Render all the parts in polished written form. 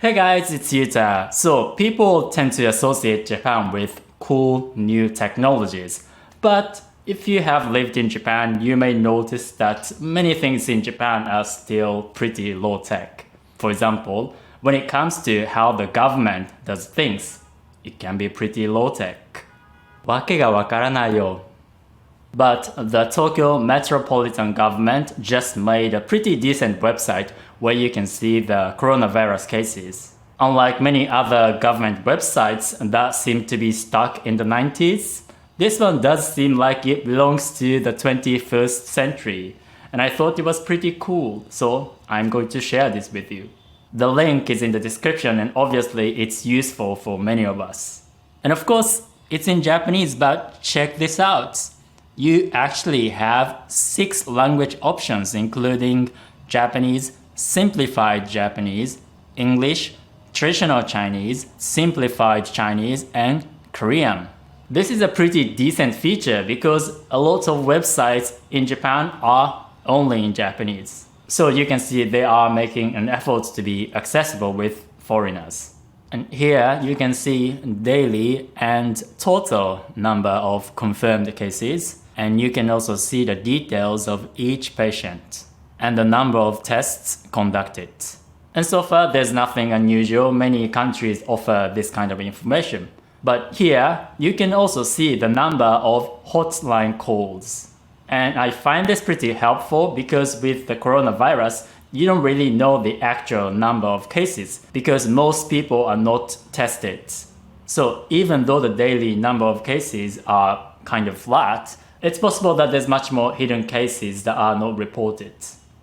Hey guys, it's Yuta. So people tend to associate Japan with cool new technologies. But if you have lived in Japan, you may notice that many things in Japan are still pretty low tech. For example, when it comes to how the government does things, it can be pretty low tech. わけがわからないよ. But the Tokyo Metropolitan Government just made a pretty decent website where you can see the coronavirus cases. Unlike many other government websites that seem to be stuck in the 90s, this one does seem like it belongs to the 21st century. And I thought it was pretty cool, so I'm going to share this with you. The link is in the description and obviously it's useful for many of us. And of course, it's in Japanese, but check this out. You actually have 6 language options including Japanese, Simplified Japanese, English, Traditional Chinese, Simplified Chinese, and Korean. This is a pretty decent feature because a lot of websites in Japan are only in Japanese. So you can see they are making an effort to be accessible with foreigners. And here you can see daily and total number of confirmed cases. And you can also see the details of each patient and the number of tests conducted. And so far, there's nothing unusual. Many countries offer this kind of information. But here, you can also see the number of hotline calls. And I find this pretty helpful because with the coronavirus, you don't really know the actual number of cases because most people are not tested. So even though the daily number of cases are kind of flat, it's possible that there's much more hidden cases that are not reported.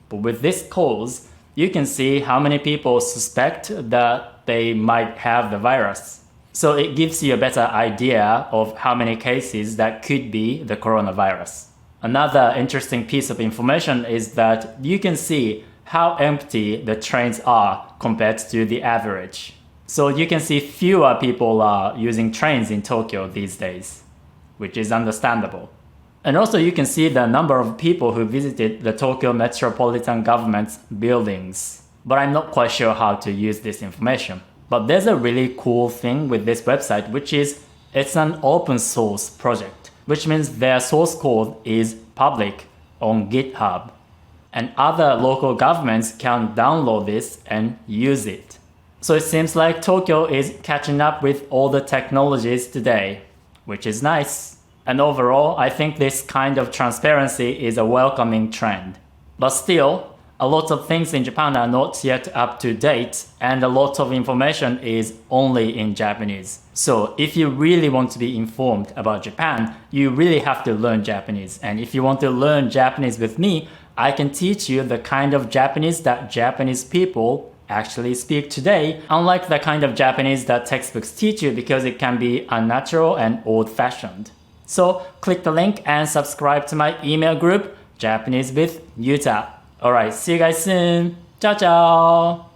But with this calls, you can see how many people suspect that they might have the virus. So it gives you a better idea of how many cases that could be the coronavirus. Another interesting piece of information is that you can see how empty the trains are compared to the average. So you can see fewer people are using trains in Tokyo these days, which is understandable. And also you can see the number of people who visited the Tokyo Metropolitan Government's buildings. But I'm not quite sure how to use this information. But there's a really cool thing with this website, which is it's an open source project, which means their source code is public on GitHub. And other local governments can download this and use it. So it seems like Tokyo is catching up with all the technologies today, which is nice. And overall, I think this kind of transparency is a welcoming trend. But still, a lot of things in Japan are not yet up to date, and a lot of information is only in Japanese. So if you really want to be informed about Japan, you really have to learn Japanese. And if you want to learn Japanese with me, I can teach you the kind of Japanese that Japanese people actually speak today, unlike the kind of Japanese that textbooks teach you because it can be unnatural and old-fashioned. So click the link and subscribe to my email group, Japanese with Yuta. Alright, see you guys soon. Ciao, ciao!